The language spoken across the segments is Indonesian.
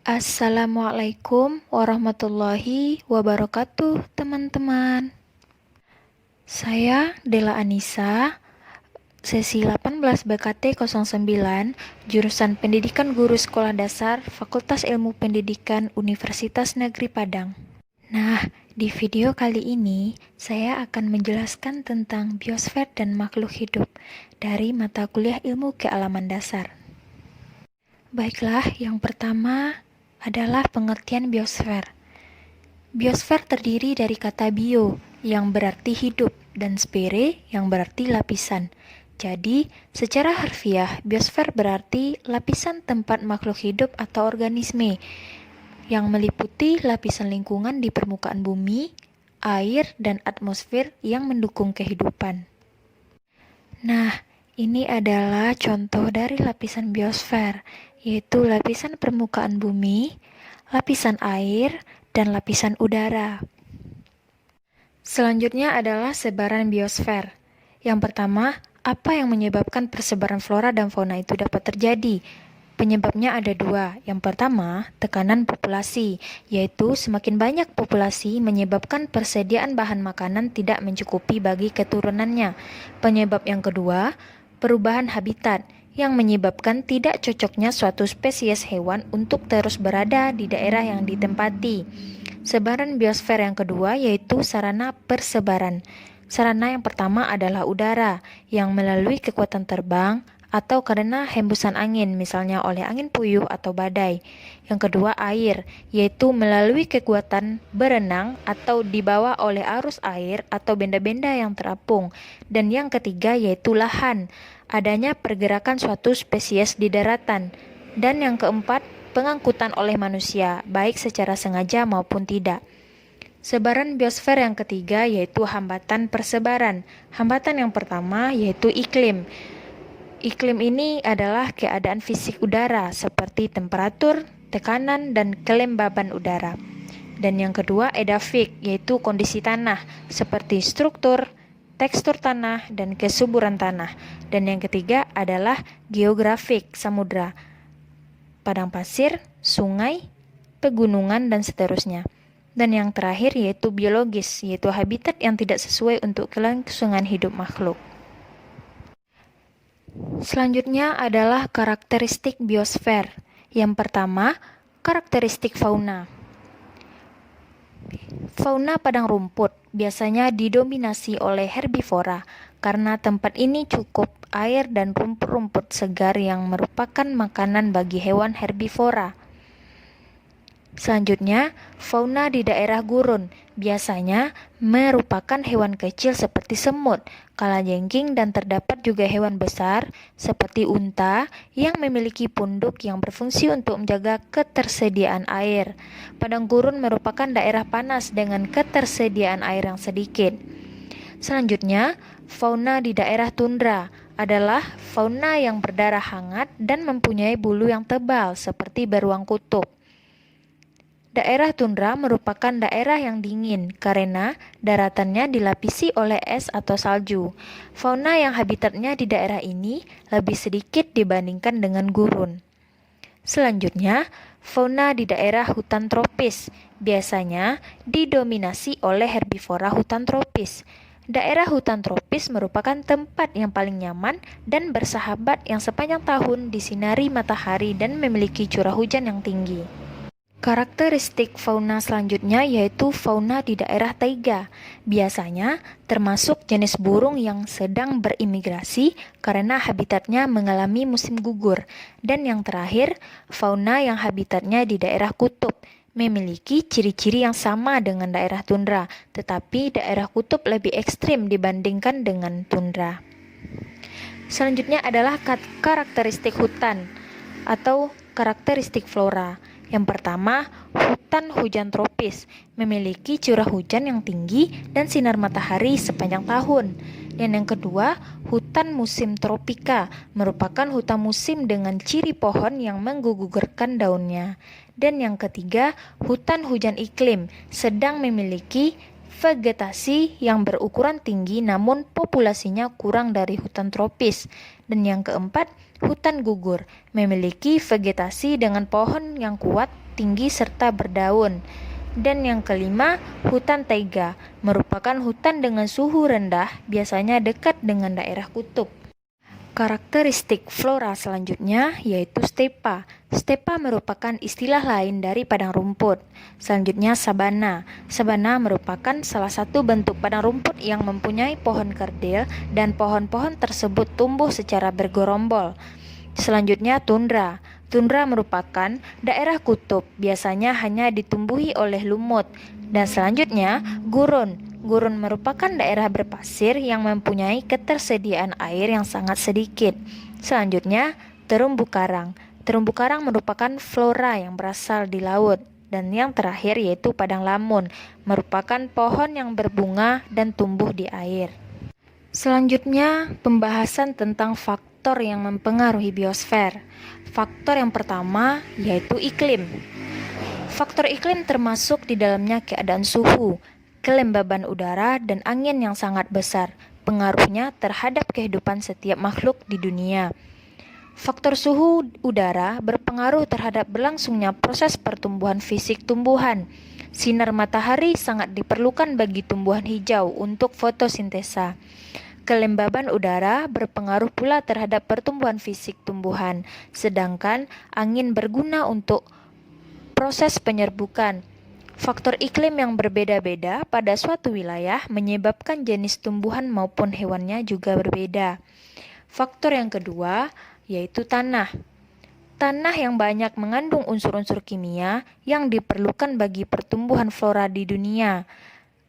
Assalamualaikum warahmatullahi wabarakatuh, teman-teman. Saya Dela Anissa, sesi 18 BKT 09, jurusan Pendidikan Guru Sekolah Dasar, Fakultas Ilmu Pendidikan Universitas Negeri Padang. Nah, di video kali ini saya akan menjelaskan tentang biosfer dan makhluk hidup dari mata kuliah Ilmu Kealaman Dasar. Baiklah, yang pertama adalah pengertian biosfer. Biosfer terdiri dari kata bio yang berarti hidup dan sfere yang berarti lapisan. Jadi, secara harfiah, biosfer berarti lapisan tempat makhluk hidup atau organisme yang meliputi lapisan lingkungan di permukaan bumi, air, dan atmosfer yang mendukung kehidupan. Nah, ini adalah contoh dari lapisan biosfer, yaitu lapisan permukaan bumi, lapisan air, dan lapisan udara. Selanjutnya adalah sebaran biosfer. Yang pertama, apa yang menyebabkan persebaran flora dan fauna itu dapat terjadi? Penyebabnya ada dua. Yang pertama, tekanan populasi, yaitu semakin banyak populasi menyebabkan persediaan bahan makanan tidak mencukupi bagi keturunannya. Penyebab yang kedua, perubahan habitat, yang menyebabkan tidak cocoknya suatu spesies hewan untuk terus berada di daerah yang ditempati. Sebaran biosfer yang kedua yaitu sarana persebaran. Sarana yang pertama adalah udara, yang melalui kekuatan terbang, atau karena hembusan angin, misalnya oleh angin puyuh atau badai. Yang kedua air, yaitu melalui kekuatan berenang atau dibawa oleh arus air atau benda-benda yang terapung. Dan yang ketiga yaitu lahan, adanya pergerakan suatu spesies di daratan. Dan yang keempat, pengangkutan oleh manusia, baik secara sengaja maupun tidak. Sebaran biosfer yang ketiga yaitu hambatan persebaran. Hambatan yang pertama yaitu iklim. Iklim ini adalah keadaan fisik udara seperti temperatur, tekanan, dan kelembaban udara. Dan yang kedua edafik, yaitu kondisi tanah seperti struktur, tekstur tanah, dan kesuburan tanah. Dan yang ketiga adalah geografik, samudra, padang pasir, sungai, pegunungan, dan seterusnya. Dan yang terakhir yaitu biologis, yaitu habitat yang tidak sesuai untuk kelangsungan hidup makhluk. Selanjutnya adalah karakteristik biosfer. Yang pertama, karakteristik fauna. Fauna padang rumput biasanya didominasi oleh herbivora karena tempat ini cukup air dan rumput-rumput segar yang merupakan makanan bagi hewan herbivora. Selanjutnya, fauna di daerah gurun biasanya merupakan hewan kecil seperti semut, kalajengking, dan terdapat juga hewan besar seperti unta yang memiliki punduk yang berfungsi untuk menjaga ketersediaan air. Padang gurun merupakan daerah panas dengan ketersediaan air yang sedikit. Selanjutnya, fauna di daerah tundra adalah fauna yang berdarah hangat dan mempunyai bulu yang tebal seperti beruang kutub. Daerah tundra merupakan daerah yang dingin karena daratannya dilapisi oleh es atau salju. Fauna yang habitatnya di daerah ini lebih sedikit dibandingkan dengan gurun. Selanjutnya, fauna di daerah hutan tropis biasanya didominasi oleh herbivora hutan tropis. Daerah hutan tropis merupakan tempat yang paling nyaman dan bersahabat yang sepanjang tahun disinari matahari dan memiliki curah hujan yang tinggi. Karakteristik fauna selanjutnya yaitu fauna di daerah taiga. Biasanya termasuk jenis burung yang sedang berimigrasi karena habitatnya mengalami musim gugur. Dan yang terakhir, fauna yang habitatnya di daerah kutub memiliki ciri-ciri yang sama dengan daerah tundra, tetapi daerah kutub lebih ekstrim dibandingkan dengan tundra. Selanjutnya adalah karakteristik hutan atau karakteristik flora. Yang pertama, hutan hujan tropis memiliki curah hujan yang tinggi dan sinar matahari sepanjang tahun. Dan yang kedua, hutan musim tropika merupakan hutan musim dengan ciri pohon yang menggugurkan daunnya. Dan yang ketiga, hutan hujan iklim sedang memiliki vegetasi yang berukuran tinggi namun populasinya kurang dari hutan tropis. Dan yang keempat, Hutan gugur memiliki vegetasi dengan pohon yang kuat, tinggi, serta berdaun. Dan yang kelima, hutan taiga merupakan hutan dengan suhu rendah, biasanya dekat dengan daerah kutub. Karakteristik flora selanjutnya yaitu stepa. Stepa merupakan istilah lain dari padang rumput. Selanjutnya sabana. Sabana merupakan salah satu bentuk padang rumput yang mempunyai pohon kerdil dan pohon-pohon tersebut tumbuh secara bergerombol. Selanjutnya tundra. Tundra merupakan daerah kutub, biasanya hanya ditumbuhi oleh lumut. Dan selanjutnya gurun. Gurun merupakan daerah berpasir yang mempunyai ketersediaan air yang sangat sedikit. Selanjutnya, terumbu karang. Terumbu karang merupakan flora yang berasal di laut. Dan yang terakhir yaitu padang lamun, merupakan pohon yang berbunga dan tumbuh di air. Selanjutnya, pembahasan tentang faktor yang mempengaruhi biosfer. Faktor yang pertama yaitu iklim. Faktor iklim termasuk di dalamnya keadaan suhu, kelembaban udara, dan angin yang sangat besar. Pengaruhnya terhadap kehidupan setiap makhluk di dunia. Faktor suhu udara berpengaruh terhadap berlangsungnya proses pertumbuhan fisik tumbuhan. Sinar matahari sangat diperlukan bagi tumbuhan hijau untuk fotosintesa. Kelembaban udara berpengaruh pula terhadap pertumbuhan fisik tumbuhan, sedangkan angin berguna untuk proses penyerbukan. Faktor iklim yang berbeda-beda pada suatu wilayah menyebabkan jenis tumbuhan maupun hewannya juga berbeda. Faktor yang kedua yaitu tanah. Tanah yang banyak mengandung unsur-unsur kimia yang diperlukan bagi pertumbuhan flora di dunia.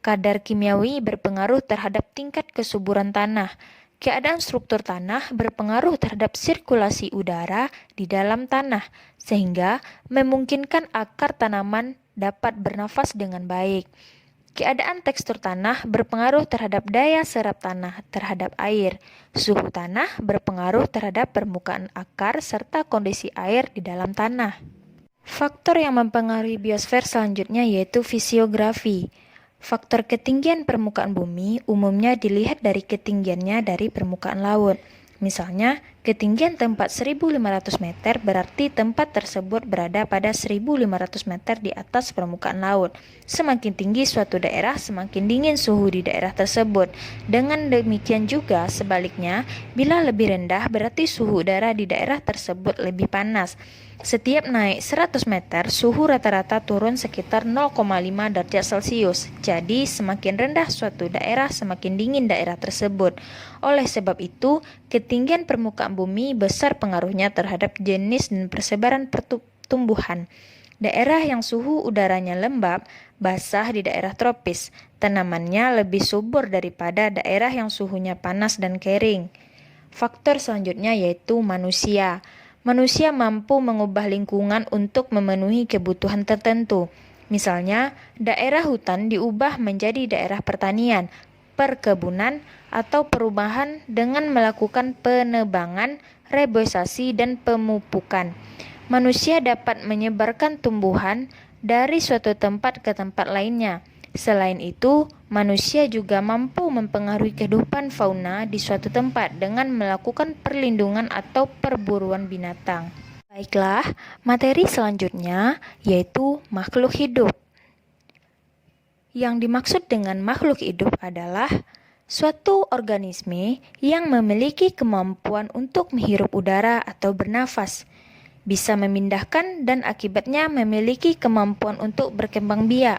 Kadar kimiawi berpengaruh terhadap tingkat kesuburan tanah. Keadaan struktur tanah berpengaruh terhadap sirkulasi udara di dalam tanah, sehingga memungkinkan akar tanaman dapat bernafas dengan baik. Keadaan tekstur tanah berpengaruh terhadap daya serap tanah terhadap air. Suhu tanah berpengaruh terhadap permukaan akar serta kondisi air di dalam tanah. Faktor yang mempengaruhi biosfer selanjutnya yaitu fisiografi. Faktor ketinggian permukaan bumi umumnya dilihat dari ketinggiannya dari permukaan laut. Misalnya, ketinggian tempat 1.500 meter berarti tempat tersebut berada pada 1.500 meter di atas permukaan laut. Semakin tinggi suatu daerah, semakin dingin suhu di daerah tersebut. Dengan demikian juga sebaliknya, bila lebih rendah berarti suhu udara di daerah tersebut lebih panas. Setiap naik 100 meter, suhu rata-rata turun sekitar 0,5 derajat Celcius. Jadi, semakin rendah suatu daerah, semakin dingin daerah tersebut. Oleh sebab itu, ketinggian permukaan bumi besar pengaruhnya terhadap jenis dan persebaran pertumbuhan. Daerah yang suhu udaranya lembab, basah di daerah tropis, tanamannya lebih subur daripada daerah yang suhunya panas dan kering. Faktor selanjutnya yaitu manusia. Manusia mampu mengubah lingkungan untuk memenuhi kebutuhan tertentu. Misalnya, daerah hutan diubah menjadi daerah pertanian, perkebunan, atau perumahan dengan melakukan penebangan, reboisasi, dan pemupukan. Manusia dapat menyebarkan tumbuhan dari suatu tempat ke tempat lainnya. Selain itu, manusia juga mampu mempengaruhi kehidupan fauna di suatu tempat dengan melakukan perlindungan atau perburuan binatang. Baiklah, materi selanjutnya yaitu makhluk hidup. Yang dimaksud dengan makhluk hidup adalah suatu organisme yang memiliki kemampuan untuk menghirup udara atau bernafas, bisa memindahkan dan akibatnya memiliki kemampuan untuk berkembang biak.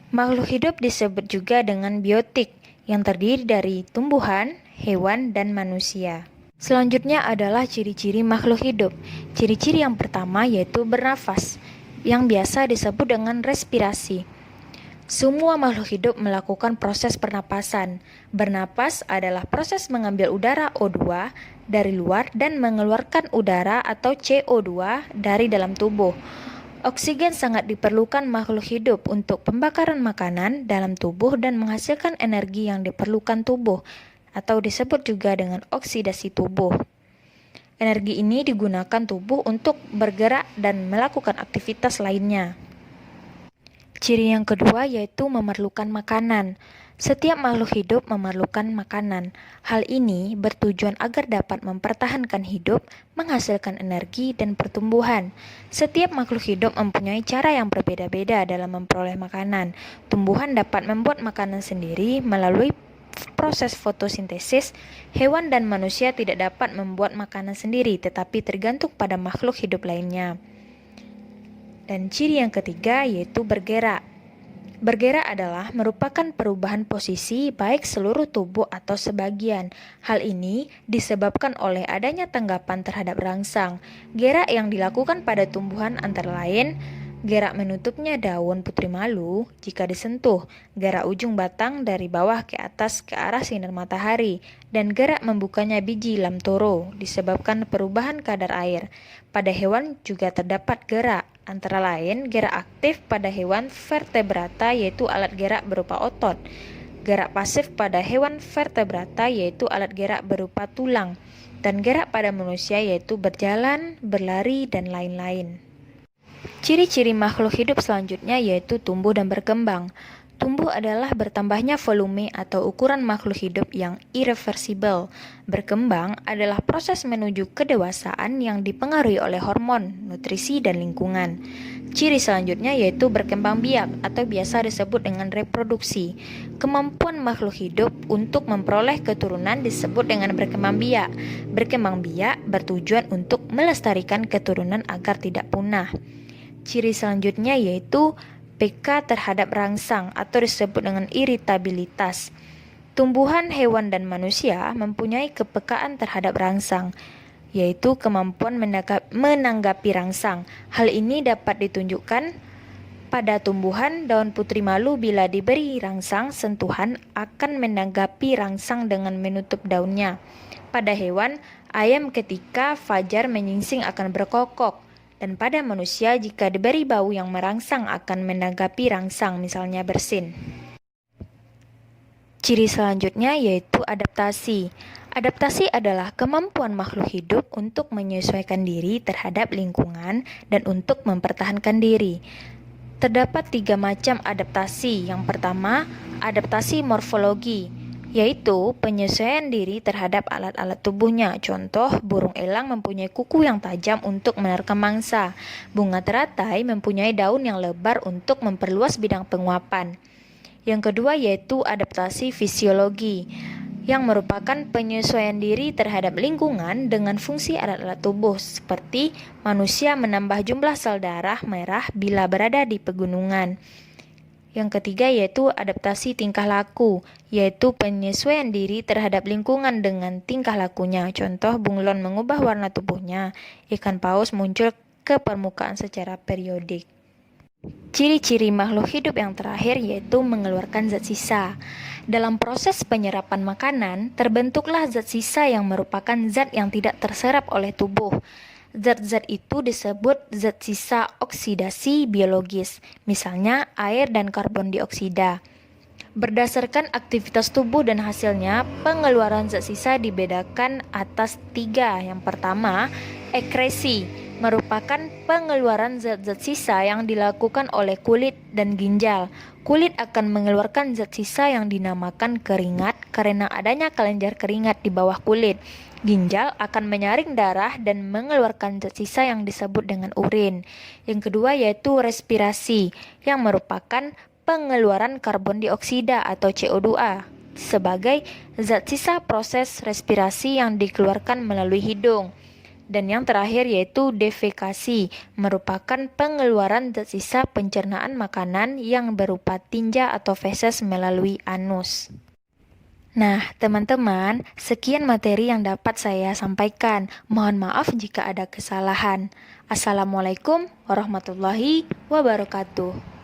Makhluk hidup disebut juga dengan biotik, yang terdiri dari tumbuhan, hewan, dan manusia. Selanjutnya adalah ciri-ciri makhluk hidup. Ciri-ciri yang pertama yaitu bernafas, yang biasa disebut dengan respirasi. Semua makhluk hidup melakukan proses pernapasan. Bernapas adalah proses mengambil udara O2 dari luar dan mengeluarkan udara atau CO2 dari dalam tubuh. Oksigen sangat diperlukan makhluk hidup untuk pembakaran makanan dalam tubuh dan menghasilkan energi yang diperlukan tubuh, atau disebut juga dengan oksidasi tubuh. Energi ini digunakan tubuh untuk bergerak dan melakukan aktivitas lainnya. Ciri yang kedua yaitu memerlukan makanan. Setiap makhluk hidup memerlukan makanan. Hal ini bertujuan agar dapat mempertahankan hidup, menghasilkan energi, dan pertumbuhan. Setiap makhluk hidup mempunyai cara yang berbeda-beda dalam memperoleh makanan. Tumbuhan dapat membuat makanan sendiri melalui proses fotosintesis. Hewan dan manusia tidak dapat membuat makanan sendiri, tetapi tergantung pada makhluk hidup lainnya. Dan ciri yang ketiga yaitu bergerak. Bergerak adalah merupakan perubahan posisi baik seluruh tubuh atau sebagian. Hal ini disebabkan oleh adanya tanggapan terhadap rangsang. Gerak yang dilakukan pada tumbuhan antara lain gerak menutupnya daun putri malu jika disentuh, gerak ujung batang dari bawah ke atas ke arah sinar matahari, dan gerak membukanya biji lamtoro disebabkan perubahan kadar air. Pada hewan juga terdapat gerak, antara lain gerak aktif pada hewan vertebrata yaitu alat gerak berupa otot, gerak pasif pada hewan vertebrata yaitu alat gerak berupa tulang, dan gerak pada manusia yaitu berjalan, berlari, dan lain-lain. Ciri-ciri makhluk hidup selanjutnya yaitu tumbuh dan berkembang. Tumbuh adalah bertambahnya volume atau ukuran makhluk hidup yang irreversible. Berkembang adalah proses menuju kedewasaan yang dipengaruhi oleh hormon, nutrisi, dan lingkungan. Ciri selanjutnya yaitu berkembang biak atau biasa disebut dengan reproduksi. Kemampuan makhluk hidup untuk memperoleh keturunan disebut dengan berkembang biak. Berkembang biak bertujuan untuk melestarikan keturunan agar tidak punah. Ciri selanjutnya yaitu peka terhadap rangsang atau disebut dengan iritabilitas. Tumbuhan, hewan, dan manusia mempunyai kepekaan terhadap rangsang, yaitu kemampuan menanggapi rangsang. Hal ini dapat ditunjukkan pada tumbuhan daun putri malu bila diberi rangsang sentuhan akan menanggapi rangsang dengan menutup daunnya. Pada hewan, ayam ketika fajar menyingsing akan berkokok. Dan pada manusia jika diberi bau yang merangsang akan menanggapi rangsang, misalnya bersin. Ciri selanjutnya yaitu adaptasi. Adaptasi adalah kemampuan makhluk hidup untuk menyesuaikan diri terhadap lingkungan dan untuk mempertahankan diri. Terdapat 3 macam adaptasi. Yang pertama, adaptasi morfologi, yaitu penyesuaian diri terhadap alat-alat tubuhnya. Contoh, burung elang mempunyai kuku yang tajam untuk menerkam mangsa. Bunga teratai mempunyai daun yang lebar untuk memperluas bidang penguapan. Yang kedua yaitu adaptasi fisiologi, yang merupakan penyesuaian diri terhadap lingkungan dengan fungsi alat-alat tubuh, seperti manusia menambah jumlah sel darah merah bila berada di pegunungan. Yang ketiga yaitu adaptasi tingkah laku, yaitu penyesuaian diri terhadap lingkungan dengan tingkah lakunya. Contoh, bunglon mengubah warna tubuhnya, ikan paus muncul ke permukaan secara periodik. Ciri-ciri makhluk hidup yang terakhir yaitu mengeluarkan zat sisa. Dalam proses penyerapan makanan, terbentuklah zat sisa yang merupakan zat yang tidak terserap oleh tubuh. Zat-zat itu disebut zat sisa oksidasi biologis, misalnya air dan karbon dioksida. Berdasarkan aktivitas tubuh dan hasilnya, pengeluaran zat sisa dibedakan atas 3. Yang pertama, ekresi, merupakan pengeluaran zat-zat sisa yang dilakukan oleh kulit dan ginjal. Kulit akan mengeluarkan zat sisa yang dinamakan keringat karena adanya kelenjar keringat di bawah kulit. Ginjal akan menyaring darah dan mengeluarkan zat sisa yang disebut dengan urin. Yang kedua yaitu respirasi, yang merupakan pengeluaran karbon dioksida atau CO2 sebagai zat sisa proses respirasi yang dikeluarkan melalui hidung. Dan yang terakhir yaitu defekasi, merupakan pengeluaran zat sisa pencernaan makanan yang berupa tinja atau feses melalui anus. Nah, teman-teman, sekian materi yang dapat saya sampaikan. Mohon maaf jika ada kesalahan. Assalamualaikum warahmatullahi wabarakatuh.